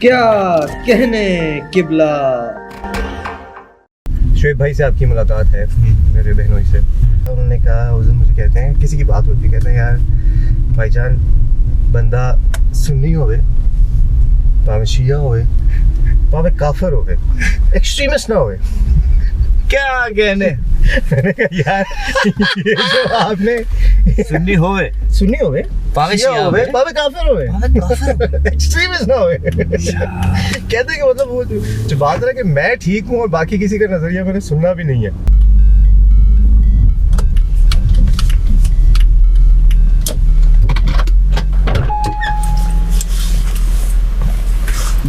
क्या कहने किबला। शोएब भाई से आपकी मुलाकात है मेरे बहनोई से। उन्होंने कहा उस दिन मुझे कहते हैं किसी की बात होती है, कहते हैं यार भाईजान बंदा सुन्नी होवे भावे शिया होवे भावे काफिर होवे एक्सट्रीमिस्ट ना होवे। क्या कहने मैंने कहा यार ये जो आपने सुन्नी होवे भावे शिया होवे भावे काफिर होवे एक्सट्रीमिस्ट ना होवे। कहते हैं कि मतलब वो जो बात है कि मैं ठीक हूँ और बाकी किसी का नजरिया मैंने सुनना भी नहीं है।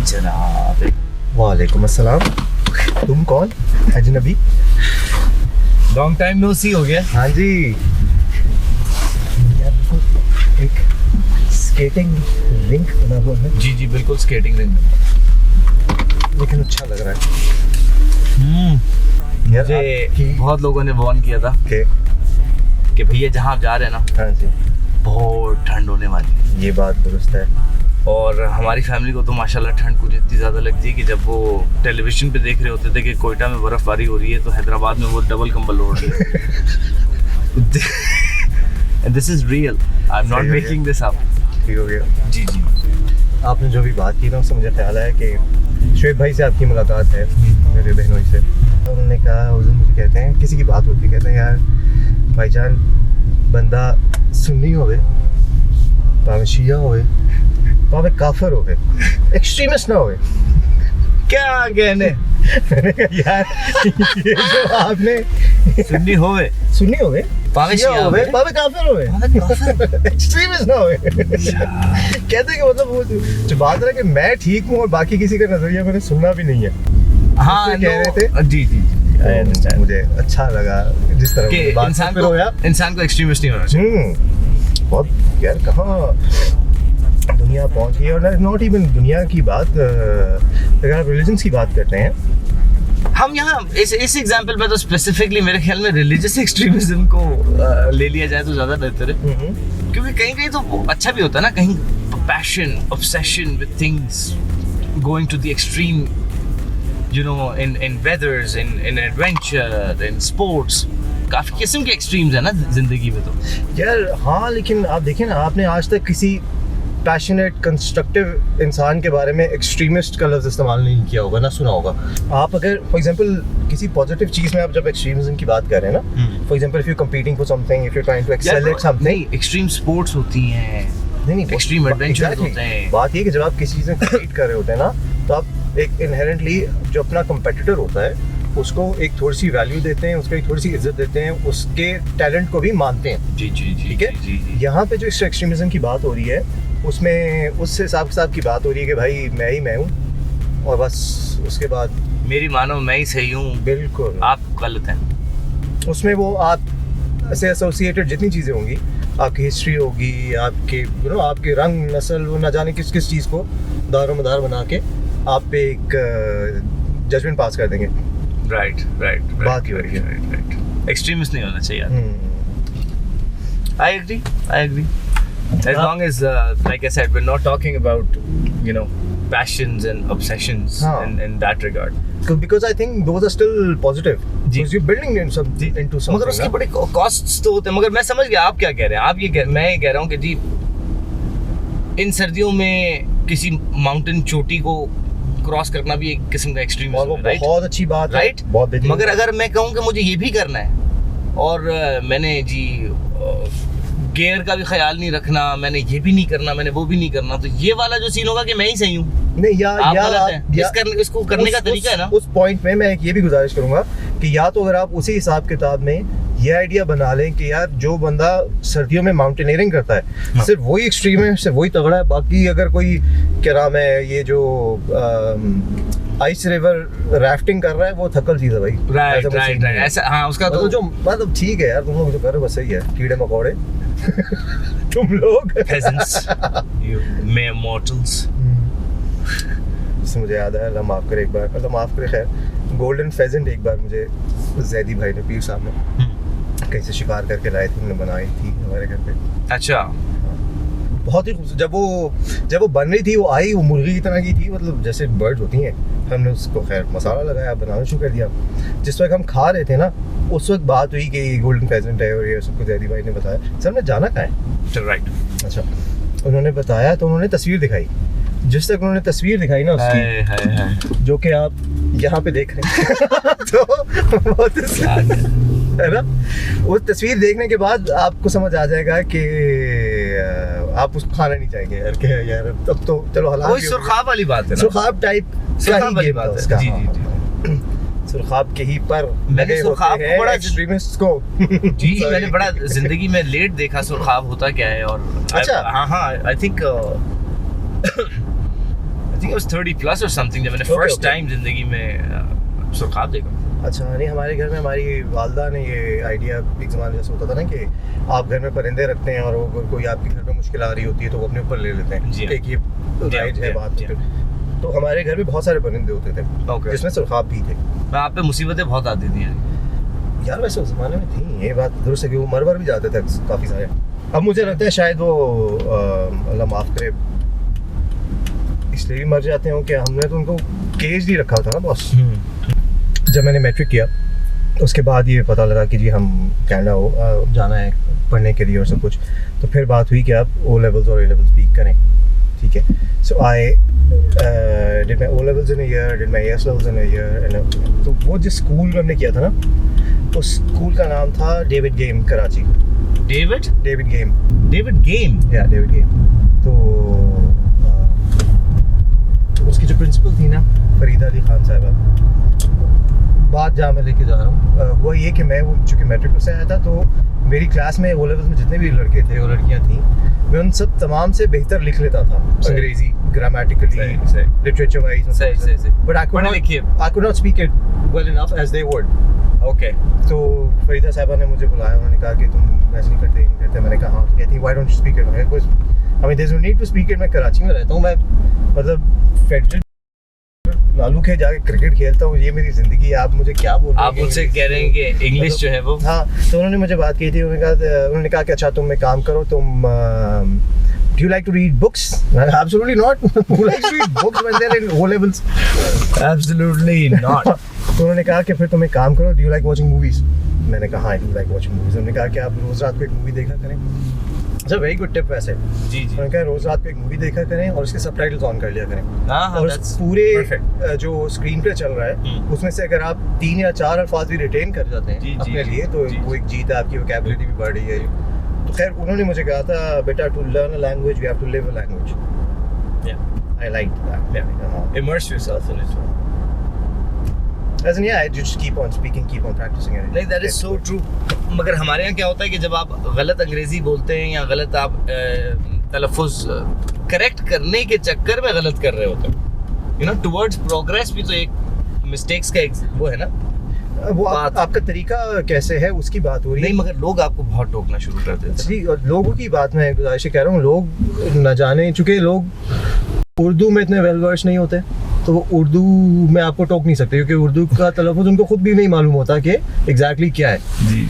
जनाब वालेकुम अस्सलाम। तुम कौन अजनबी? लॉन्ग टाइम नो सी हो गया। हाँ जी यार एक स्केटिंग रिंक बना हुआ है। जी जी बिल्कुल स्केटिंग रिंग में। लेकिन अच्छा लग रहा है यार। मुझे बहुत लोगों ने वार्न किया था कि भैया जहाँ आप जा रहे हैं ना, हाँ जी बहुत ठंड होने वाली है। ये बात दुरुस्त है। और हमारी फैमिली को तो माशाल्लाह ठंड कुछ इतनी ज़्यादा लगती है कि जब वो टेलीविज़न पे देख रहे होते थे कि कोयटा में बर्फ़बारी हो रही है तो हैदराबाद में वो डबल कंबल ओढ़ रहे हैं। This is real, I am not making this up. ठीक हो गया। जी जी आपने जो भी बात की ना उससे मुझे ख्याल आया कि शोएब भाई से आपकी मुलाकात है मेरे बहनोई से। उन्होंने कहा उस दिन मुझे कहते हैं किसी की बात होती है, कहते हैं यार भाईजान बंदा सुन्नी होवे भावे शिया होवे भावे काफिर होवे एक्सट्रीमिस्ट ना होवे। क्या कहने मैंने कहा यार ये जो आपने सुन्नी होवे भावे शिया होवे भावे काफिर होवे एक्सट्रीमिस्ट ना होवे। कहते हैं कि मतलब वो जो बात है कि मैं ठीक हूँ और बाकी किसी का नजरिया मैंने सुनना भी नहीं है। हाँ कह रहे थे। जी जी आई अंडरस्टैंड। मुझे अच्छा लगा जिस तरह कि बात इंसान को एक्सट्रीमिस्ट नहीं होना चाहिए। बहुत यार कहाँ दुनिया पहुंच गई। और नॉट इवन दुनिया की बात, अगर आप रिलीजन्स की बात करते हैं हम यहाँ इस एग्जाम्पल पे तो स्पेसिफिकली मेरे ख्याल में रिलीजियस एक्सट्रीमिज्म को ले लिया जाए तो ज़्यादा बेहतर है, क्योंकि कहीं कहीं तो अच्छा भी होता है ना, कहीं passion obsession with things going to the extreme, you know, in weathers, in adventure, in sports, काफी किस्म के एक्सट्रीम्स है ना जिंदगी में। तो यार हाँ, लेकिन आप देखिए ना, आपने आज तक किसी पैशनेट कंस्ट्रक्टिव इंसान के बारे में एक्सट्रीमिस्ट का लफ्ज़ इस्तेमाल नहीं किया होगा, ना सुना होगा। आप अगर फॉर एग्जांपल किसी पॉजिटिव चीज़ में आप जब एक्सट्रीमिज्म की बात कर रहे हैं ना, for example if you competing for something, if you trying to excel at something, extreme sports होती हैं, नहीं एक्सट्रीम एडवेंचर्स होते हैं। बात ये कि जब आप किसी चीज़ में कम्पीट कर रहे होते हैं ना, तो आप एक इनहेरेंटली जो अपना कंपेटिटर होता है उसको एक थोड़ी सी वैल्यू देते हैं, उसको एक थोड़ी सी इज्जत देते हैं, उसके टैलेंट को भी मानते हैं। जी जी जी ठीक है। यहाँ पे जो एक्सट्रीमिज्म की बात हो रही है उसमें उस हिसाब की बात हो रही है कि भाई मैं हूँ और बस उसके बाद मेरी मानो मैं ही सही हूँ, बिल्कुल आप गलत हैं। उसमें वो आप से एसोसिएटेड जितनी चीज़ें होंगी, आपकी हिस्ट्री होगी, आपके आपके रंग नस्ल, वो ना जाने किस किस चीज़ को दारोमदार बना के आप पे एक जजमेंट पास कर देंगे। राइट बात ही हो रही है। राइट एक्सट्रीमिस्ट नहीं होना चाहिए। I agree. As long as, like I said, we're not talking about, you know, passions and obsessions in that regard. Because I think those are still positive. Because you're building into something. मगर उसके बड़े costs तो होते हैं। मगर मैं समझ गया आप क्या कह रहे हैं। मैं ये कह रहा हूँ कि जी इन सर्दियों में किसी माउंटेन चोटी को क्रॉस करना भी एक किस्म का एक्सट्रीमिज्म है, राइट? बहुत अच्छी बात है, राइट। मगर अगर मैं कहूँ कि मुझे ये भी करना है और मैंने जी गेयर का भी ख्याल नहीं रखना, मैंने ये भी नहीं करना, मैंने वो भी नहीं करना, तो ये वाला जो सीन होगा कि मैं ही सही हूँ, नहीं आप गलत हैं। इसको करने का तरीका है ना। उस पॉइंट में मैं ये भी गुजारिश करूंगा कि या तो अगर आप उसी हिसाब किताब में ये आइडिया बना लें कि यार जो बंदा सर्दियों में माउंटेनियरिंग करता है सिर्फ वही एक्सट्रीम है, सिर्फ वही तगड़ा है, बाकी अगर कोई क्या नाम है ये जो आइस रिवर राफ्टिंग कर रहा है वो थकल चीज है भाई। राइट ऐसा हाँ, उसका तो जो मतलब ठीक है यार, तुम लोग जो कर रहे हो बस सही है, कीड़े मकोड़े तुम लोग peasants, you mere mortals। इससे मुझे याद है, अल्लाह माफ़ करे, एक बार अल्लाह माफ़ करे, खैर गोल्डन फेजेंट एक बार मुझे जैदी भाई ने, पीर साहब ने कहीं से शिकार करके लाए थे, उन्होंने बनाई थी हमारे घर पे। अच्छा। बहुत ही खूबसूरत। जब वो बन रही थी, वो आई, वो मुर्गी की तरह की थी, मतलब जैसे बर्ड्स होती हैं। हमने उसको खैर मसाला लगाया, बनाना शुरू कर दिया। जिस वक्त हम खा रहे थे ना, उस वक्त बात हुई कि गोल्डन फेजेंट है और ये सब कुछ जैदी भाई ने बताया। सर, हमने जाना कहाँ है? राइट। अच्छा, उन्होंने बताया तो उन्होंने तस्वीर दिखाई। जिस तक उन्होंने तस्वीर दिखाई ना उसकी, जो कि आप यहाँ पे देख रहे हैं तो वो है ना, वो तस्वीर देखने के बाद आपको समझ आ जाएगा कि आप उसको खाना नहीं चाहेंगे यार, कि यार अब तो चलो हलाल। वही सुरखाब वाली बात है ना, सुरखाब टाइप सुरखाब वाली बात है। जी जी जी। सुरखाब के ही पर मैंने सुरखाब को बड़ा एक्सट्रीमिस्ट को जी मैंने बड़ा जिंदगी में लेट देखा सुरखाब होता क्या है। और अच्छा, हाँ I think I was 30 plus or something जब मैंने फर्स्ट टाइम जिंदगी में सुरखाब देखा। अच्छा, नहीं हमारे घर में हमारी वालदा ने ये आइडिया एक ज़माने जैसे होता था ना कि आप घर में परिंदे रखते हैं और अगर कोई आपके घर में मुश्किल आ रही होती है तो वो अपने ऊपर ले लेते हैं। एक ये राइट है बात। तो हमारे घर में बहुत सारे परिंदे होते थे जिसमें सुरखाब भी थे। आप पे मुसीबतें बहुत आती थी यार, वैसे उस ज़माने में थी ये बात दुरुस्त है कि वो मर भी जाते थे काफ़ी सारे। अब मुझे लगता है शायद वो अल्लाह माफ़ करे इसलिए भी मर जाते हो कि हमने तो उनको केज नहीं रखा था ना बॉस। जब मैंने मैट्रिक किया उसके बाद ये पता लगा कि जी हम कनाडा जाना है पढ़ने के लिए और सब कुछ। तो फिर बात हुई कि आप ओ लेवल्स और ए लेवल्स भी करें, ठीक है। So I did my O levels in a year, did my S levels in a year. तो वो जिस स्कूल में हमने किया था ना, उस स्कूल का नाम था David game Karachi. David game या डेविड गेम। तो उसकी जो प्रिंसिपल थी ना, फरीदा अली खान साहिबा, बात जहाँ मैं लेके जा रहा हूँ वो ये कि मैं वो चूँकि मैट्रिक से आया था तो मेरी क्लास में ओ लेवल्स में जितने भी लड़के थे और लड़कियाँ थीं, मैं उन सब तमाम से बेहतर लिख लेता था अंग्रेजी, grammatically, literature wise. But I could not speak it well enough as they would. Okay, तो फरीदा साहिबा ने मुझे बुलाया, उन्होंने कहा कि तुम ऐसे नहीं करते। मैंने कहा हाँ, कहती why don't you speak it? मैंने कहा I mean, there's no need to speak it। मैं कराची में रहता हूँ, मैं मतलब फेडरल लालू के जाके क्रिकेट खेलता हूँ, ये मेरी जिंदगी है। आप मुझे क्या बोल रहे हैं? आप उनसे कह रहे हैं कि इंग्लिश जो है वो, हाँ। तो उन्होंने मुझे बात की थी, उन्होंने कहा कि अच्छा तुम एक काम करो, तुम do you like to read books? Absolutely not। Who likes to read books when they're in O levels? Absolutely not। तो उन्होंने कहा कि फिर तुम एक काम करो, do you like watching movies? मैंने कहा हाँ, I do like watching movies। उन्होंने कहा कि आप रोज रात को एक मूवी देखा करें। अच्छा, वेरी गुड टिप वैसे। जी जी। उन्होंने कहा रोज रात को एक मूवी देखा करें और उसके सबटाइटल्स ऑन कर लिया करें। हाँ, और पूरे जो स्क्रीन पे चल रहा है उसमें से अगर आप 3 या 4 अल्फाज भी रिटेन कर जाते हैं अपने लिए तो वो एक जीत है, आपकी वोकैबुलरी भी बढ़ रही है। तो खैर उन्होंने मुझे कहा था बेटा, to learn a language you have to live a language. I like that. Immerse yourself in it। As in, yeah, I just keep on speaking, keep on practicing it. Like that is so true। मगर हमारे यहाँ क्या होता है कि जब आप गलत अंग्रेजी बोलते हैं या गलत आप तलफ़ुज़ करेक्ट करने के चक्कर में गलत कर रहे होते हैं, यू नो, टुवर्ड्स प्रोग्रेस भी तो एक मिस्टेक्स का एक वो है ना। वो आपका तरीका कैसे है उसकी बात हो रही है। नहीं, मगर लोग आपको बहुत टोकना शुरू कर देते हैं। जी, और लोगों की बात मैं गुजारिश कह रहा हूँ, लोग न जाने, चूँकि लोग उर्दू में इतने वेल वर्स नहीं होते तो वो उर्दू में आपको टोक नहीं सकते, क्योंकि उर्दू का तलफ़ुज़ उनको खुद भी नहीं मालूम होता कि एग्जैक्टली क्या है।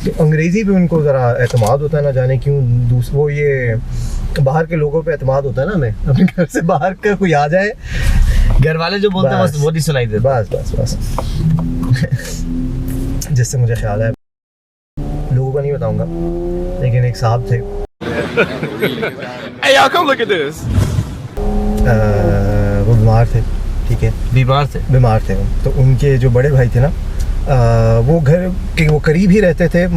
तो अंग्रेज़ी पे उनको ज़रा एतमाद होता है, ना जाने क्यों। वो ये बाहर के लोगों पे एतमाद होता है ना, हमें अपने घर से बाहर का कोई आ जाए, घर वाले जो बोलते हैं वो नहीं सुनाई देता। बस जिससे मुझे ख्याल है, लोगों को नहीं बताऊंगा, लेकिन एक साहब थे Hey y'all, come look at this। वो बीमार थे, ठीक है, बीमार थे। तो उनके जो बड़े भाई थे ना, वो घर के वो करीब ही रहते थे,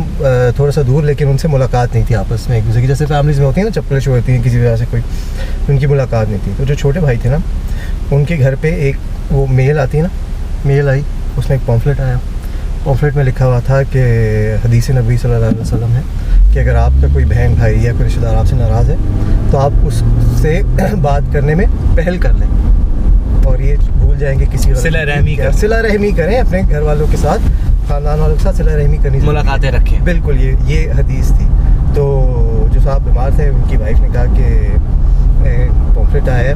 थोड़ा सा दूर, लेकिन उनसे मुलाकात नहीं थी आपस में एक दूसरे की। जैसे फैमिलीज़ में होती है ना, चप्पलें होती हैं किसी वजह से कोई, उनकी मुलाकात नहीं थी। तो जो छोटे भाई थे ना, उनके घर पे एक वो मेल आती है ना, मेल आई, उसमें एक पॉम्फलेट आया। पॉम्फलेट में लिखा हुआ था कि हदीस नबी सल्लल्लाहु अलैहि वसल्लम है कि अगर आपका कोई बहन भाई या कोई रिश्तेदार आपसे नाराज़ है तो आप उससे बात करने में पहल कर लें और ये भूल जाएंगे किसी सिला रहमी करें अपने घर वालों के साथ, ख़ानदान वालों के साथ सिला रहमी करनी, मुलाकातें रखें। बिल्कुल, ये हदीस थी। तो जो साहब बीमार थे, उनकी वाइफ ने कहा कि पॉम्फलेट आया है,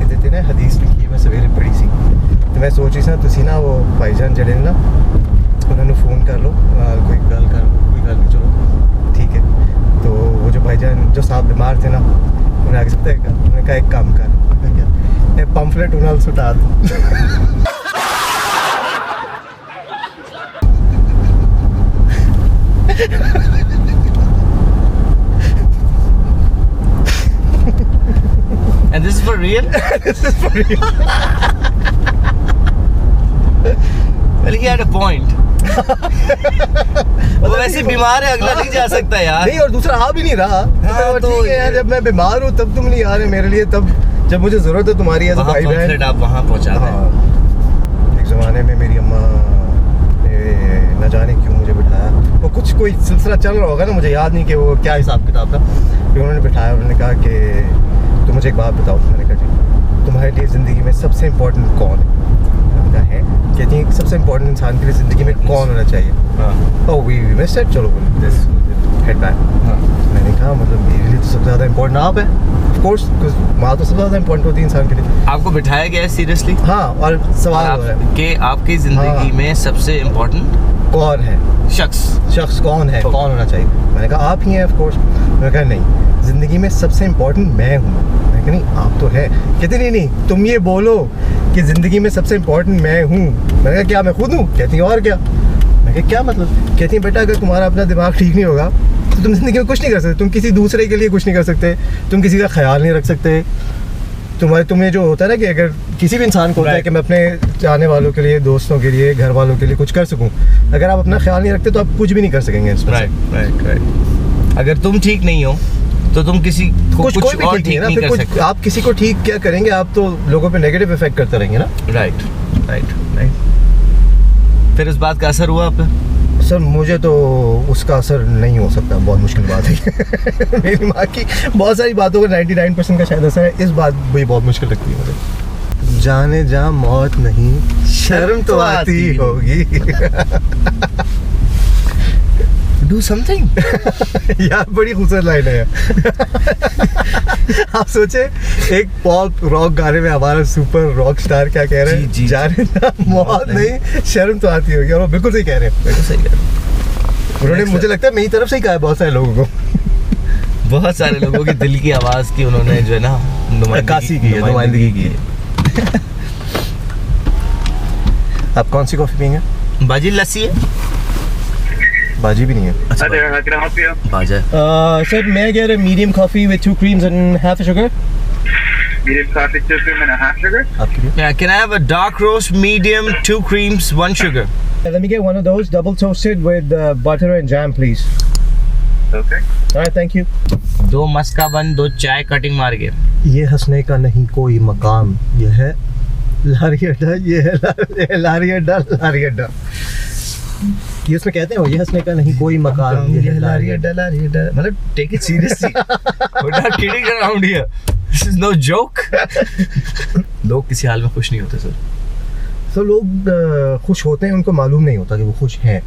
देते ना हदीस लिखी, मैं सवेरे पढ़ी सी। तो मैं सोच रही था तुसी ना वो भाईजान जड़े ना उन्होंने फ़ोन कर लो, कोई गल नहीं, चलो ठीक है। तो वो जो भाईजान जो साहब बीमार थे ना, उन्हें आगे सकता है क्या? उन्होंने कहा एक काम कर, मैंने कहा क्या, पम्फलेट उन्हें सुटा दो। And this is for real? This is for real. Well, he had a point. वो वैसे बीमार है, अगला नहीं जा सकता यार। नहीं, और दूसरा आ भी नहीं रहा। हाँ, तो ठीक है यार, जब मैं बीमार हूँ तब तुम नहीं आ रहे मेरे लिए, तब जब मुझे जरूरत है तुम्हारी एज अ भाई बहन, आप वहाँ पहुँचा दें। हाँ। एक ज़माने में मेरी अम्मा न जाने क्यों मुझे बिठाया, वो कुछ कोई सिलसिला चल रहा होगा ना, मुझे याद नहीं कि वो क्या हिसाब किताब था, फिर उन्होंने बिठाया, उन्होंने कहा कि तुम मुझे एक बात बताओ। मैंने कहा जी, तुम्हारे लिए ज़िंदगी में सबसे इम्पोर्टेंट कौन है? मैंने कहा है, कहती है सबसे इम्पोर्टेंट इंसान के लिए ज़िंदगी में कौन होना चाहिए? ओह वी मिस इट, चलो हेड बैक। मैंने कहा मतलब मेरे लिए तो सबसे ज़्यादा इम्पोर्टेंट आप है, ऑफ कोर्स, माँ तो सबसे ज़्यादा इम्पोर्टेंट होती है इंसान के लिए। आपको बिठाया गया है सीरियसली? हाँ, और सवाल हो रहा है कि आपकी ज़िंदगी में सबसे इम्पोर्टेंट कौन है, शख्स कौन है, कौन होना चाहिए? मैंने कहा आप ही हैं, ऑफ कोर्स। मैंने कहा नहीं, ज़िंदगी में सबसे इम्पोर्टेंट मैं हूँ। मैंने कहा नहीं, आप तो है। कहते नहीं, तुम ये बोलो कि ज़िंदगी में सबसे इम्पोर्टेंट मैं हूँ। मैंने कहा क्या मैं खुद हूँ? कहती हैं और क्या? मैं कहा क्या मतलब? कहती हैं बेटा, अगर तुम्हारा अपना दिमाग ठीक नहीं होगा तो तुम ज़िंदगी में कुछ नहीं कर सकते, तुम किसी दूसरे के लिए कुछ नहीं कर सकते, तुम किसी का ख्याल नहीं रख सकते। तुम्हें जो होता है ना कि अगर किसी भी इंसान को होता है कि मैं अपने चाहने वालों के लिए, दोस्तों के लिए, घर वालों के लिए कुछ कर सकूं, अगर आप अपना ख्याल नहीं रखते तो आप कुछ भी नहीं कर सकेंगे इसमें। राइट। अगर तुम ठीक नहीं हो तो तुम किसी को कुछ और ठीक नहीं कर सकते। आप किसी को ठीक क्या करेंगे? आप तो लोगों पे नेगेटिव इफेक्ट करते रहेंगे ना। राइट। फिर इस बात का असर हुआ आप पे? सर मुझे तो उसका असर नहीं हो सकता, बहुत मुश्किल बात है। मेरी माँ की बहुत सारी बातों का 99% का शायद असर है, इस बात भी बहुत मुश्किल लगती है मुझे। जाने जा मौत नहीं, शर्म तो आती होगी। Do something। यार बड़ी खूबसूरत लाइन है। आप सोचे एक पॉप रॉक गाने में हमारा सुपर रॉक स्टार क्या कह रहे हैं? जाने जा मौत नहीं, शर्म तो आती होगी, और वो बिल्कुल सही कह रहे हैं। बिल्कुल सही कह रहे हैं। उन्होंने मुझे लगता है मेरी तरफ से ही कहा है बहुत सारे लोगों को। बहुत सारे लोगों की दिल की आवाज़ की उन्होंने जो है ना नुमाइंदगी की है। आप कौन सी कॉफ़ी पियेंगे? बाजी लस्सी है? बाजी भी नहीं है। अच्छा, बाजा। सर मैं get a medium coffee with 2 creams and half a sugar. Medium coffee, 2 cream and a half sugar. आपके लिए? Yeah, can I have a dark roast medium, 2 creams, 1 sugar? Let me get one of those double toasted with butter and jam, please. Okay. All right, thank you. 2 मस्का बन, 2 चाय cutting मार के। ये हंसने का नहीं कोई मकाम, ये है लारी अड्डा, ये है लारी अड्डा। ये उसमें कहते हैं वो, ये हंसने का नहीं कोई मकाम, ये है लारी अड्डा। मतलब take it seriously. We're not kidding around here. This is no joke. लोग किसी हाल में खुश नहीं होते सर। तो लोग खुश होते हैं, उनको मालूम नहीं होता कि वो खुश हैं।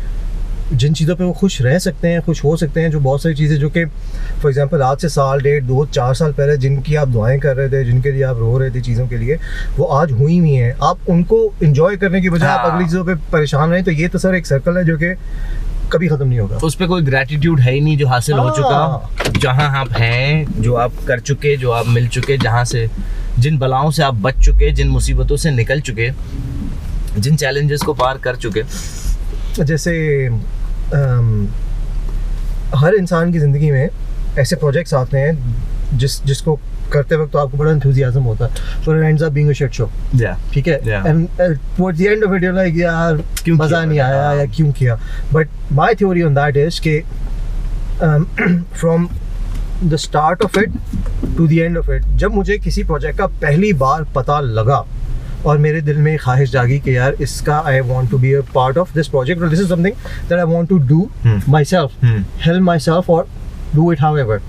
जिन चीज़ों पे वो खुश रह सकते हैं, खुश हो सकते हैं, जो बहुत सारी चीज़ें जो कि फॉर एग्जांपल आज से साल, 1.5, 2, 4 साल पहले जिनकी आप दुआएं कर रहे थे, जिनके लिए आप रो रहे थे चीज़ों के लिए, वो आज हुई हुई हैं। आप उनको इंजॉय करने की बजाय आप अगली चीज़ों पे परेशान रहें, तो ये तो सर एक सर्कल है जो कि कभी ख़त्म नहीं होगा। उस पर कोई ग्रेटिट्यूड है ही नहीं जो हासिल हो चुका, जहाँ आप हैं, जो आप कर चुके, जो आप मिल चुके, जहाँ से जिन बलाओं से आप बच चुके, जिन मुसीबतों से निकल चुके, जिन चैलेंजेस को पार कर चुके। जैसे हर इंसान की ज़िंदगी में ऐसे प्रोजेक्ट्स आते हैं जिसको करते वक्त तो आपको बड़ा एंथुसियाज्म होता है, पर it ends up being a shit show. ठीक है, and towards the end of it you like यार क्यों मज़ा नहीं आया या क्यों किया। But my theory on that is कि from the start of it to the end of it, जब मुझे किसी प्रोजेक्ट का पहली बार पता लगा और मेरे दिल में ख्वाहिश जागी कि यार इसका I want to be a part of this project, और this is something that I want to do myself, help myself और do it however.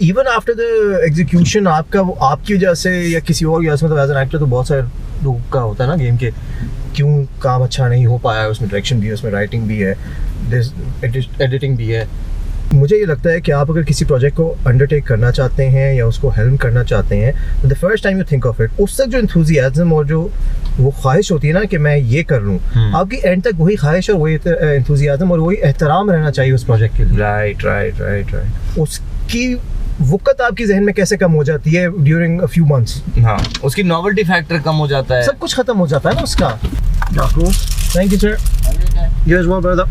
Even after the execution आपकी वजह से या किसी और वजह से, मतलब एज एन एक्टर तो बहुत सारे लोगों का होता है ना गेम के, क्यों काम अच्छा नहीं हो पाया, उसमें डायरेक्शन भी है, उसमें राइटिंग भी है, एडिटिंग भी है। मुझे ये लगता है कि आप अगर किसी प्रोजेक्ट को अंडरटेक करना चाहते हैं या उसको हेल्प करना चाहते हैं, तो the first time you think of it, उस तक जो एंथुसियाज्म और जो वो ख्वाहिश होती है ना कि मैं ये कर लूँ, आपकी एंड तक वही ख्वाहिश और वही एंथुसियाज्म और वही एहतराम रहना चाहिए उस प्रोजेक्ट के लिए। राइट। उसकी वक़्त आपकी जहन में कैसे कम हो जाती है ड्यूरिंग अ फ्यू मंथ्स? हाँ, उसकी नॉवेल्टी फैक्टर कम हो जाता है, सब कुछ खत्म हो जाता है ना उसका। Thank you sir. You as well brother.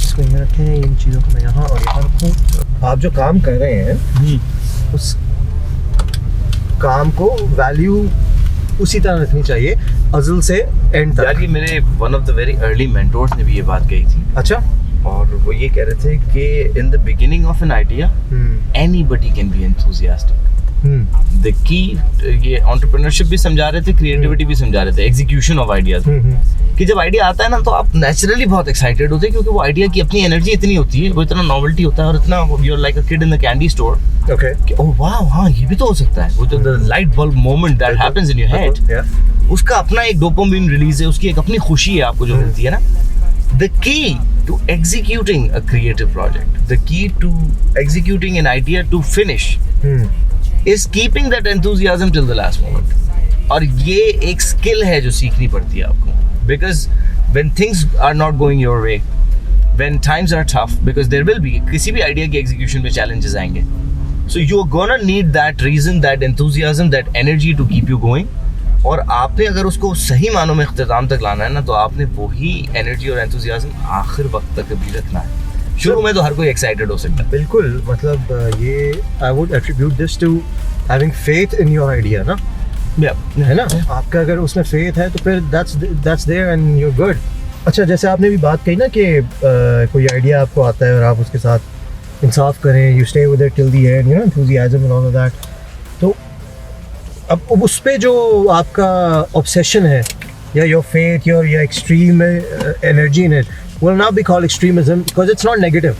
इसको यहाँ रखें, इन चीज़ों को मैं यहाँ और यहाँ रखूँ। आप जो काम कर रहे हैं उस काम को वैल्यू उसी तरह रखनी चाहिए अज़ल से एंड तक। यार ये मेरे one of the very early mentors ने भी ये बात कही थी। अच्छा। और वो ये कह रहे थे कि in the beginning of an idea anybody can be enthusiastic. The key, ये एंटरप्रेन्योरशिप भी समझा रहे थे, क्रिएटिविटी भी समझा रहे थे, एग्जीक्यूशन ऑफ आइडियाज। कि जब आइडिया आता है ना तो आप नेचुरली बहुत एक्साइटेड होते हैं, क्योंकि वो आइडिया की अपनी एनर्जी इतनी होती है, वो इतना नॉवेल्टी होता है और इतना you are like a kid in the candy store. Okay. Oh वाह, हाँ ये भी तो हो सकता है। वो जो the light bulb moment that happens in your head, उसका अपना एक डोपामाइन रिलीज है, उसकी एक अपनी खुशी है आपको जो मिलती है ना। The key to executing a creative project, the key to executing an idea to finish is keeping that enthusiasm till the last moment. और ये एक skill है जो सीखनी पड़ती है आपको, because when things are not going your way, when times are tough, because there will be, किसी भी idea की execution में challenges आएंगे, so you're gonna need that reason, that enthusiasm, that energy to keep you going. और आपने अगर उसको सही मानों में इख्तिताम तक लाना है ना, तो आपने वही एनर्जी और एंथुसियाज्म आखिर वक्त तक भी रखना है। शुरू में तो हर कोई एक्साइटेड हो सकता है। बिल्कुल, मतलब ये I would attribute this to having faith in your idea ना, है ना। आपका अगर उसमें फेथ है तो फिर that's there and you are good. अच्छा, जैसे आपने भी बात कही ना कि कोई आइडिया आपको आता है और आप उसके साथ इंसाफ करें, you stay with it till the end, you know, enthusiasm and all of that. तो अब उस पे जो आपका ऑब्सेशन है या योर फेथ योर या extreme energy in it will not be called extremism because it's not negative.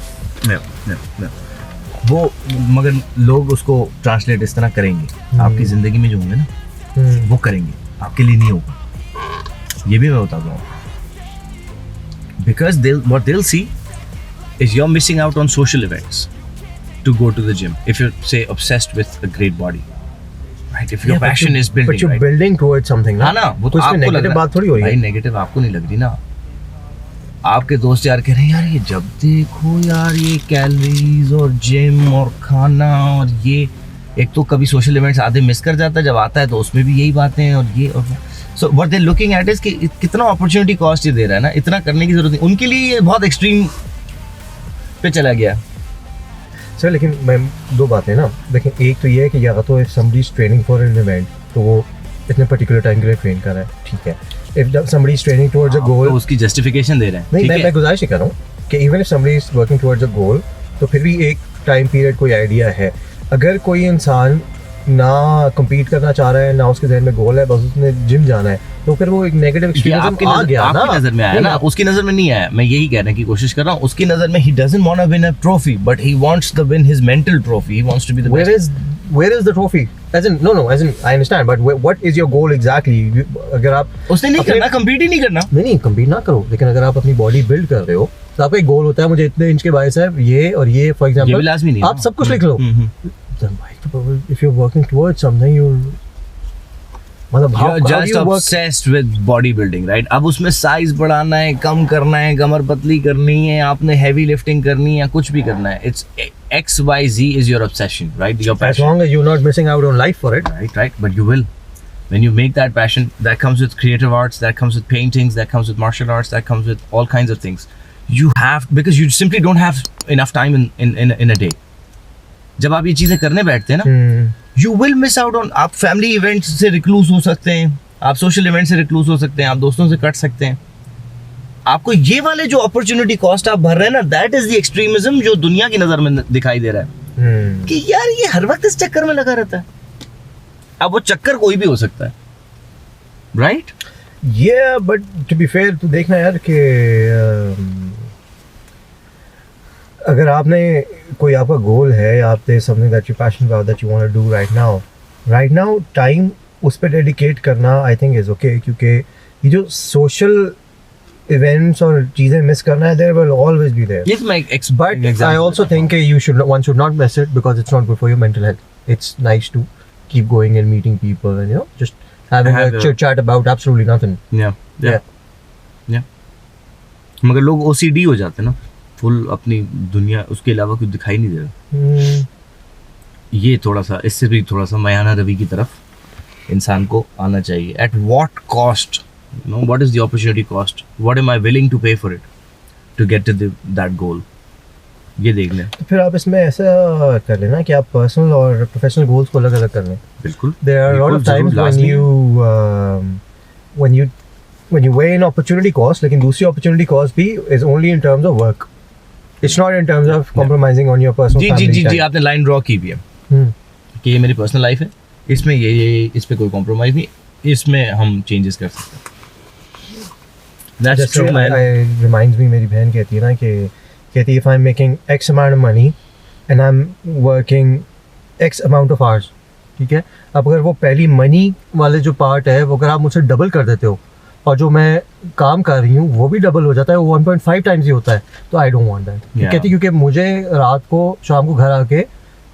वो मगर लोग उसको ट्रांसलेट इस तरह करेंगे आपकी जिंदगी में जो होंगे ना, वो करेंगे, आपके लिए नहीं होगा। ये भी मैं बता दूँ, because what they'll see is you're missing out on social events to go to the gym if you're say obsessed with a great body. Right, if your passion is building, but you're right? building towards something, हाँ ना, वो तो आपको negative बात थोड़ी हो रही है। भाई नेगेटिव आपको नहीं लग रही ना। आपके दोस्त यार कह रहे हैं यार ये जब देखो यार ये कैलोरीज और जिम और खाना और ये, एक तो कभी सोशल इवेंट्स आधे मिस कर जाता है, जब आता है तो उसमें भी यही बातें हैं और ये और so what they looking at is कि कितना अपॉर्चुनिटी कॉस्ट ये दे रहा है ना, इतना करने की जरूरत नहीं। उनके लिए ये बहुत एक्सट्रीम पे चला गया सर। लेकिन मैम दो बातें ना, देखें, एक तो ये है कि या तो if somebody is training for an event तो वो इतने पर्टिकुलर टाइम के लिए ट्रेन कर रहा है, ठीक है। If somebody is training towards a goal, तो उसकी जस्टिफिकेशन दे रहे हैं। नहीं, मैं गुजारिश ही कर रहा हूँ कि even if somebody is working towards a goal, तो फिर भी एक टाइम पीरियड कोई आइडिया है। अगर कोई इंसान ना compete करना चाह रहा है, ना उसके ज़हन में गोल है, बस उसने जिम जाना है, तो फिर वो एक नेगेटिव एक्सपीरियंस आ गया ना। आपकी नजर में आया ना, उसकी नजर में नहीं आया। मैं यही कहने की कोशिश कर रहा हूँ, उसकी नजर में he doesn't want to win a trophy, but he wants to win his mental trophy. He wants to be the best. Where is the trophy? As in, no, as in, I understand, but what is your goal exactly? अगर आप उसने नहीं करना, compete ही नहीं करना। नहीं compete ना करो, लेकिन अगर आप अपनी बॉडी बिल्ड कर रहे हो तो आपका एक गोल होता है, मुझे इतने इंच के बाइसेप, ये और ये, फॉर एग्जांपल आप सब कुछ लिख लो। If you're working towards something, मतलब you're just obsessed with bodybuilding, right? अब उसमें साइज बढ़ाना है, कम करना है, कमर पतली करनी है, आपने हैवी लिफ्टिंग करनी है, कुछ भी करना है, it's XYZ is your obsession, right? Your passion. As long as you're not missing out on life for it, right? But you will. When you make that passion, that comes with creative arts, that comes with paintings, that comes with martial arts, that comes with all kinds of things. You have, because you simply don't have enough time in a day. जब आप ये चीजें करने बैठते हैं ना, you will miss out on. आप family events से रिक्लूज हो सकते हैं, आप सोशल इवेंट से रिक्लूज हो सकते हैं, आप दोस्तों से कट सकते हैं। आपको ये वाले जो अपॉर्चुनिटी कॉस्ट आप भर रहे हैं ना, दैट इज द एक्सट्रीमिज्म जो दुनिया की नजर में दिखाई दे रहा है कि यार ये हर वक्त इस चक्कर में लगा रहता है। अब वो चक्कर कोई भी हो सकता है, right? Yeah, but to be fair, तो देखना यार कि अगर आपने कोई आपका गोल है, आपने something that you're passionate about that you want to do right now time उस पर डेडिकेट करना I think is okay, क्योंकि ये जो सोशल इवेंट्स और चीज़ें मिस करना है, there will always be there. Yes, my but I also think one should not miss it because it's not good for your mental health. It's nice to keep going and meeting people and just having a chit chat about absolutely nothing. Yeah. मगर लोग OCD हो जाते हैं ना, full अपनी दुनिया, उसके अलावा कुछ दिखाई नहीं दे रहा। ये थोड़ा सा, इससे भी थोड़ा सा मायाना रवि की तरफ इंसान को आना चाहिए। At what cost, you know, what is the opportunity cost, what am I willing to pay for it to get to that goal, ये देख लें। तो फिर आप इसमें ऐसा कर लेना कि आप पर्सनल और प्रोफेशनल गोल्स को अलग अलग कर लें। बिल्कुल। There are a lot of times when you weigh an opportunity cost, लेकिन दूसरी opportunity cost भी is only in terms of work. It's not in terms of compromising on your personal ji family ji ji time. जी, आपने line draw की भी है कि ये मेरी पर्सनल लाइफ है, इसमें ये इस पे कोई कॉम्प्रोमाइज नहीं, इसमें हम चेंजेस कर सकते हैं। That's जैसे true, man. reminds me, मेरी बहन कहती है ना कि कहती है if I'm making X amount of money and I'm working X amount of hours, ठीक है, अब अगर वो पहली मनी वाले जो पार्ट है वो अगर आप मुझसे डबल कर देते हो और जो मैं काम कर रही हूँ वो भी डबल हो जाता है, वो 1.5 टाइम्स ही होता है, तो I don't want that. Yeah. कहती क्योंकि मुझे रात को शाम को घर आके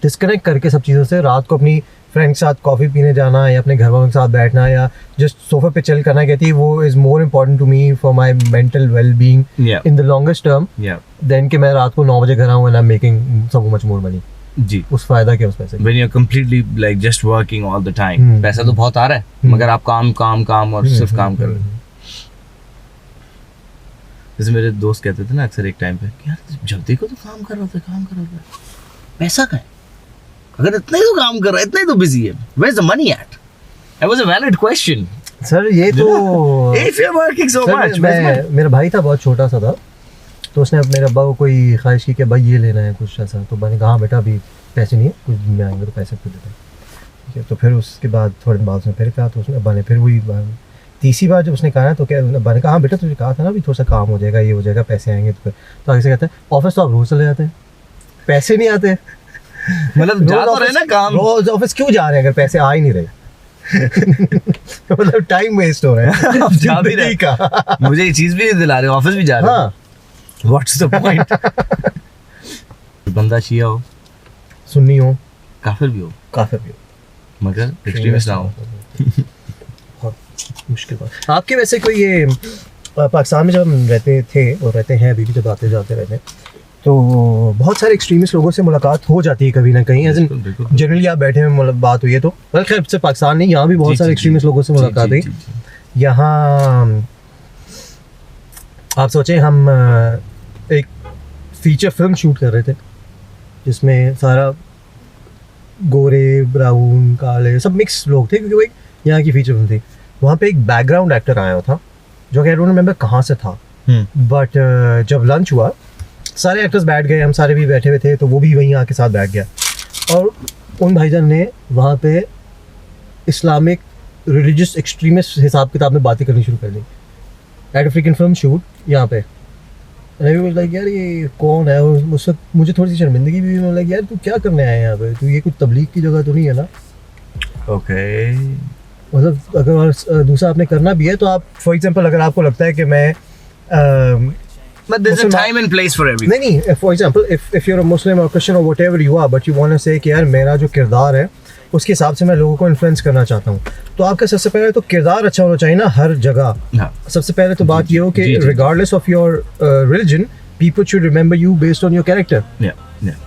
डिस्कनेक्ट करके सब चीज़ों से रात को अपनी फ्रेंड के साथ कॉफ़ी पीने जाना या अपने घर वालों के साथ बैठना या जस्ट सोफे पे चिल करना, कहती है वो is more important to me for my mental wellbeing Yeah. In the longest term Yeah. Then कि मैं रात को 9 बजे घर आऊँ and I am making so much more money. जी। उस फायदा क्या उस पैसे का? When you're completely like just working all the time, हम्म। पैसा तो बहुत आ रहा है मगर आप काम काम काम और सिर्फ काम कर रहे हो। जैसे मेरे दोस्त कहते थे ना अक्सर एक टाइम पे कि यार जब देखो तो काम कर रहा था, पैसा का है, अगर इतना ही तो काम कर रहा है, इतना ही तो बिजी है, where's the money at? That was a valid question. Sir ये तो If you're working so sir, much, where's money? मेरा भाई था बहुत छोटा सा था, तो उसने मेरे अब्बा को कोई ख्वाहिश की कि भाई ये लेना है कुछ ऐसा, तो मैंने कहा हाँ बेटा अभी पैसे नहीं है, कुछ दिन में आएंगे तो पैसे खुद देते हैं, ठीक है। तो फिर उसके बाद थोड़े दिन बाद उसने फिर कहा, तो उसने अब्बा ने फिर वही तीसरी बार जब उसने कहा ना, तो क्या अब्बा ने कहा हाँ बेटा तुझे कहा था ना अभी थोड़ा सा काम हो जाएगा, ये हो जाएगा, पैसे आएंगे, तो फिर तो आगे से कहता है ऑफिस तो आप रोज चले जाते हैं, पैसे नहीं आते, मतलब जा तो रहे ना काम, रोज ऑफिस क्यों जा रहे हैं अगर पैसे आ ही नहीं रहे? मतलब टाइम वेस्ट हो रहा है आप जा भी रहे का। मुझे ये चीज भी नहीं दिला रहे, ऑफिस भी जा रहे हाँ, व्हाट्स द पॉइंट? बंदा शिया हो, सुन्नी हो, काफिर भी हो, काफिर भी हो, मगर एक्सट्रीमिस्ट ना हो। बहुत मुश्किल बात। आपके वैसे कोई ये पाकिस्तान में जब हम रहते थे और रहते हैं अभी भी, जब आते जाते रहते हैं, तो बहुत सारे एक्सट्रीमिस्ट लोगों से मुलाकात हो जाती है कभी ना कहीं, एज इन जनरली आप बैठे में मतलब बात हुई है तो, मतलब खैर सिर्फ पाकिस्तान नहीं, यहाँ भी बहुत सारे एक्सट्रीमिस्ट लोगों से मुलाकात हुई। यहाँ आप सोचें हम एक फीचर फिल्म शूट कर रहे थे जिसमें सारा गोरे ब्राउन काले सब मिक्स लोग थे, क्योंकि वो एक यहाँ की फीचर फिल्म थी। वहाँ पे एक बैकग्राउंड एक्टर आया था जो कि आई डोंट रिमेंबर कहाँ से था, बट जब लंच हुआ सारे एक्टर्स बैठ गए, हम सारे भी बैठे हुए थे, तो वो भी वहीं आके साथ बैठ गया और उन भाईजान ने वहाँ पे इस्लामिक रिलीजियस एक्सट्रीमिस्ट हिसाब किताब में बातें करनी शुरू कर दी एट अफ्रीकन फिल्म शूट यहाँ पे। लाइक यार ये कौन है, और उस वक्त मुझे थोड़ी सी शर्मिंदगी भी हुई, लाइक यार तू क्या करने आया है यहाँ पे, तू ये कुछ तबलीग की जगह तो नहीं है ना? ओके, मतलब अगर दूसरा आपने करना भी है तो आप फॉर एग्जांपल अगर आपको लगता है कि मैं but there's a time and place for everything. नहीं, for example if you are a Muslim और क्रिश्चियन और whatever you are, but you want to say कि यार मेरा जो किरदार है उसके हिसाब से मैं लोगों को इन्फ्लुएंस करना चाहता हूँ, तो आपका सबसे पहले तो किरदार अच्छा होना चाहिए ना हर जगह। हाँ। सबसे पहले तो बात ये हो कि regardless of your religion people should remember you based on your character.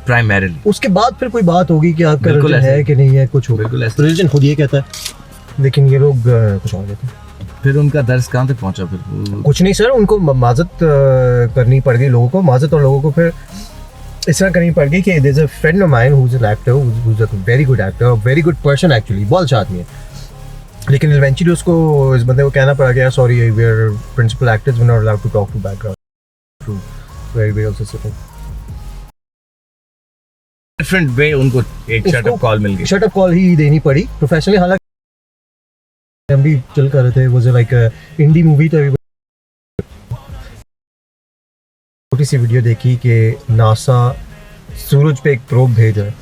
Primarily उसके बाद फिर कोई बात होगी कि आपका बिल्कुल रिलीजन है ऐसे। कि नहीं है, कुछ होगा, बिल्कुल ऐसे। रिलीजन खुद ये कहता है, लेकिन ये लोग कुछ और कहते हैं। फिर उनका दर्ज कहाँ तक पहुँचा? फिर कुछ नहीं सर, उनको माजत करनी पड़ गई लोगों को, माजत और लोगों को फिर इस तरह करनी पड़ गई कि there is a friend of mine who is an actor, who is a very good actor, very good person actually, बहुत अच्छा आदमी है, लेकिन इवेंचुअली उसको इस बंदे को कहना पड़ा कि यार sorry we are principal actors, we are not allowed to talk to background to very very also sitting different way उनको एक शट अप कॉल मिल गई। शट अप कॉल ही देनी पड़ी प्रोफेशनली। हालांकि हम भी चल कर रहे थे, वो लाइक इंडी मूवी, तो छोटी सी वीडियो देखी कि नासा सूरज पे एक प्रोब भेज रहा है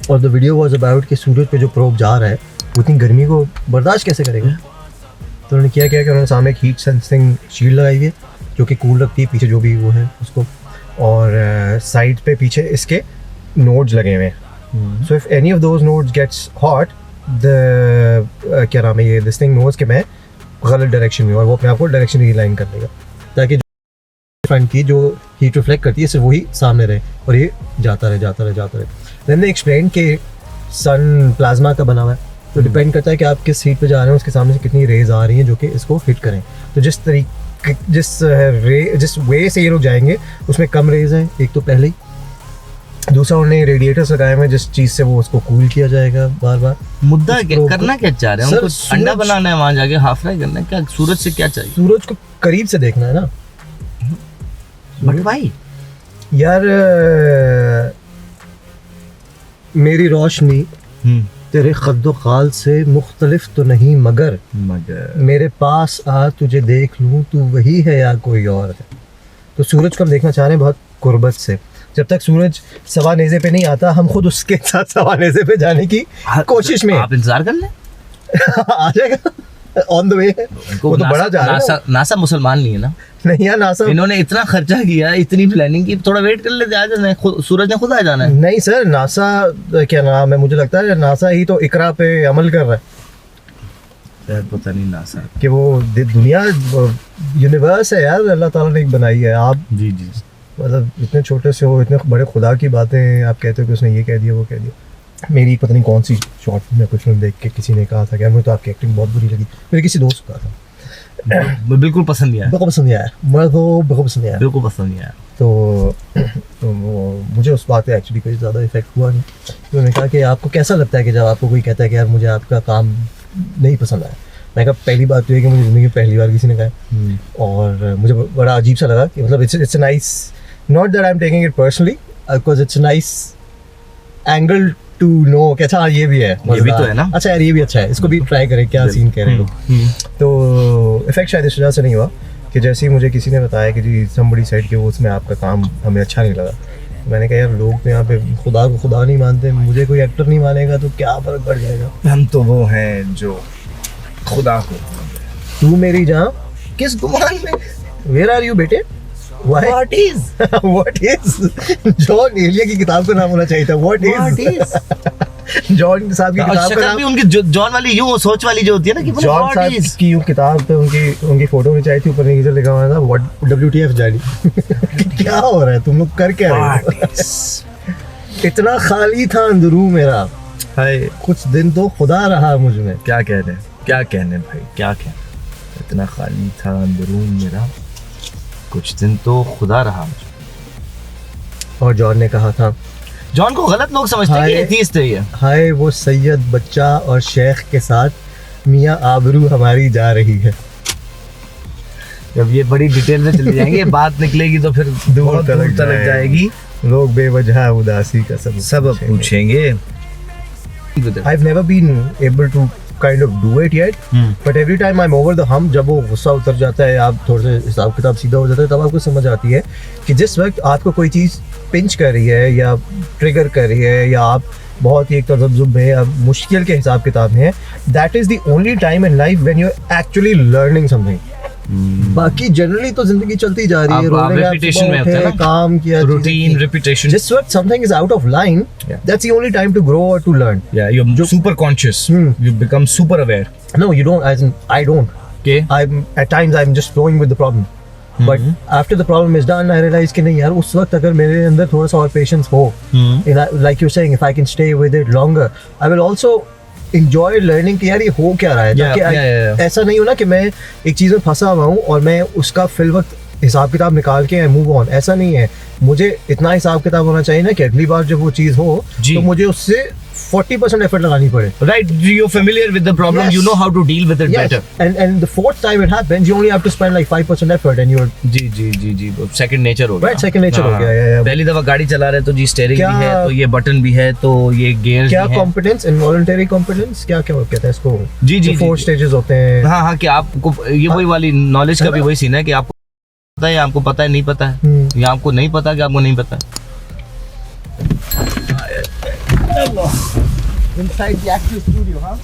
और द वीडियो वाज अबाउट कि सूरज पे जो प्रोब जा रहा है वो इतनी गर्मी को बर्दाश्त कैसे करेगा। तो उन्होंने किया कि उन्होंने सामने एक हीट सेंसिंग शील्ड लगाई हुई है जो कि कूल रखती है पीछे जो भी वो है उसको, और साइड पे पीछे इसके नोड्स लगे हुए हैं। So if any of those nodes gets hot, the क्या नाम है ये, दिस थिंग नोज कि मैं गलत डायरेक्शन में, और वो अपने आप को डायरेक्शन रिलाइन कर देगा ताकि फ्रंट की जो हीट रिफ्लेक्ट करती है सिर्फ वही सामने रहे और ये जाता रहे। देन दे एक्सप्लेन कि सन प्लाज्मा का बना हुआ है, तो डिपेंड करता है कि आप किस हीट पे जा रहे हैं उसके सामने से कितनी रेज आ रही हैं जो कि इसको हिट करें। तो जिस वे से ये लोग जाएंगे उसमें कम रेज है, एक तो पहले ही। दूसरा उन्होंने रेडिएटर्स लगाए हुए हैं जिस चीज़ से वो उसको कूल किया जाएगा बार बार। मुद्दा क्या करना क्या चाह रहे हैं? सर, उनको अंडा बनाना है वहां जाके, हाफ फ्राई करना है क्या? सूरज से क्या चाहिए? सूरज को करीब से देखना है ना। बट भाई यार मेरी रोशनी तेरे खद्दो खाल से मुख्तलिफ तो नहीं मगर मेरे पास आ तुझे देख लूं तू वही है या कोई और है। तो सूरज को हम देखना चाह रहे हैं बहुत कुर्बत से। जब तक सूरज सवा नेज़े पे नहीं आता हम खुद उसके साथ सवा नेज़े पे जाने की कोशिश में। आप इंतजार कर लें, आ जाएगा, ऑन द वे है। वो तो बड़ा जा रहा है। नासा मुसलमान नहीं है ना? नहीं यार, नासा इन्होंने इतना खर्चा किया, इतनी प्लानिंग की, थोड़ा वेट कर लेते, आ जाना है, सूरज ने खुद आ जाना है। नहीं सर, नासा क्या नाम है, मुझे लगता है नासा ही तो इकरा पे अमल कर रहा है। पता नहीं नासा कि वो दुनिया यूनिवर्स है यार, अल्लाह ताला ने एक बनाई है। आप जी मतलब इतने छोटे से हो, इतने बड़े खुदा की बातें आप कहते हो कि उसने ये कह दिया वो कह दिया। मेरी पता नहीं कौन सी शॉर्ट में कुछ फिल्म देख के किसी ने कहा था कि मुझे तो आपकी एक्टिंग बहुत बुरी लगी। मेरे किसी दोस्त को कहा था, बिल्कुल पसंद नहीं आया, बिल्कुल पसंद नहीं आया, मुझे तो बिल्कुल पसंद नहीं आया, बिल्कुल पसंद नहीं आया। तो मुझे उस बात पे एक्चुअली कोई ज़्यादा इफेक्ट हुआ नहीं। तो मैंने कहा कि आपको कैसा लगता है कि जब आपको कोई कहता है कि यार मुझे आपका काम नहीं पसंद आया। मैं कहा पहली बात तो ये कि मुझे ज़िंदगी में पहली बार किसी ने कहा, और मुझे बड़ा अजीब सा लगा कि मतलब it's nice, not that I am taking it personally, because it's nice angle to know कि अच्छा ये भी है, ये भी तो है ना, अच्छा यार ये भी अच्छा है, इसको भी ट्राई करें क्या सीन कह रहे हैं लोग। तो इफेक्ट शायद इस वजह से नहीं हुआ कि जैसे ही मुझे किसी ने बताया कि जी somebody said कि वो उसमें आपका काम हमें अच्छा नहीं लगा। मैंने कहा यार लोग तो यहाँ पे खुदा को खुदा नहीं मानते, मुझे कोई एक्टर नहीं मानेगा तो क्या फर्क पड़ जाएगा। हम तो वो हैं जो खुदा को, तू मेरी जान किस गुमान में, वेयर आर यू बेटे, व्हाट इज जॉन एलिया की किताब का नाम होना चाहिए था, व्हाट इज जॉन साहब की किताब का नाम। उनकी जॉन वाली यूं सोच वाली जो होती है ना कि जॉन साहब की यूं किताब पे उनकी फोटो नहीं चाहिए थी, ऊपर नीचे लिखा हुआ था व्हाट WTF जानी। क्या हो रहा है, तुम लोग कर क्या रहे हो? इतना खाली था अंदरू मेरा, हाय कुछ दिन तो खुदा रहा मुझ में। क्या कहने भाई, क्या कहने, इतना खाली था अंदरून मेरा, कुछ दिन तो खुदा रहा मुझे। और जॉन ने कहा था, जॉन को गलत लोग समझते हैं कि एथीस्ट है ये। हाय वो सैयद बच्चा और शेख के साथ मियाँ आबरू हमारी जा रही है। जब ये बड़ी डिटेल में चली जाएंगे, बात निकलेगी तो फिर दूर तक जाएगी, लोग बेवजह उदासी का सब पूछेंगे। I've never been able to kind of do it yet, but every time I'm over the hump, जब वो गुस्सा उतर जाता है, आप थोड़े से हिसाब किताब सीधा हो जाता है, तब आपको समझ आती है कि जिस वक्त आपको कोई चीज़ पिंच कर रही है या ट्रिगर कर रही है या आप बहुत ही एक तज़ब्ज़ुब में या मुश्किल के हिसाब किताब में है, that is the only time in life when you are actually learning something. बाकी जनरली तो जिंदगी चलती जा रही है, रेपिटेशन में होता है ना, काम किया, रूटीन रिपीटेशन। जिस वक्त something is out of line, that's the only time to grow और टू लर्न। या you are super conscious, you become super aware. No you don't, as in I don't, okay, I'm at times I'm just flowing with the problem, but after the problem is done I realize कि नहीं यार, उस वक्त अगर मेरे अंदर थोड़ा सा और पेशेंस हो, like you're saying, if I can stay with it longer, I will also enjoy learning कि यार ये हो क्या रहा है। ऐसा नहीं हो ना कि मैं एक चीज़ में फंसा हुआ हूँ और मैं उसका फिल वक्त हिसाब किताब निकाल के मूव ऑन, ऐसा नहीं है। मुझे इतना हिसाब किताब होना चाहिए ना कि अगली बार जब वो चीज़ हो तो मुझे उससे 40% एफर्ट लगानी पड़े। Right, you're familiar with the problem, you know how to deal with it better. And the fourth time it happens, you only have to spend like 5% effort and you're ji second nature हो गया। Right, second nature हो गया। पहली दफा गाड़ी चला रहे तो जी स्टीयरिंग भी है, तो ये बटन भी है, तो ये गियर्स भी है। क्या कॉम्पिटेंस, इनवॉलंटरी कॉम्पिटेंस, क्या कहते हैं इसको? जी 4 स्टेजेस होते हैं। हाँ कि आपको ये वही वाली नॉलेज का भी वही सीन है कि आपको पता है, आपको पता है नहीं पता है, या आपको नहीं पता कि आपको नहीं पता। Inside the active studio, huh?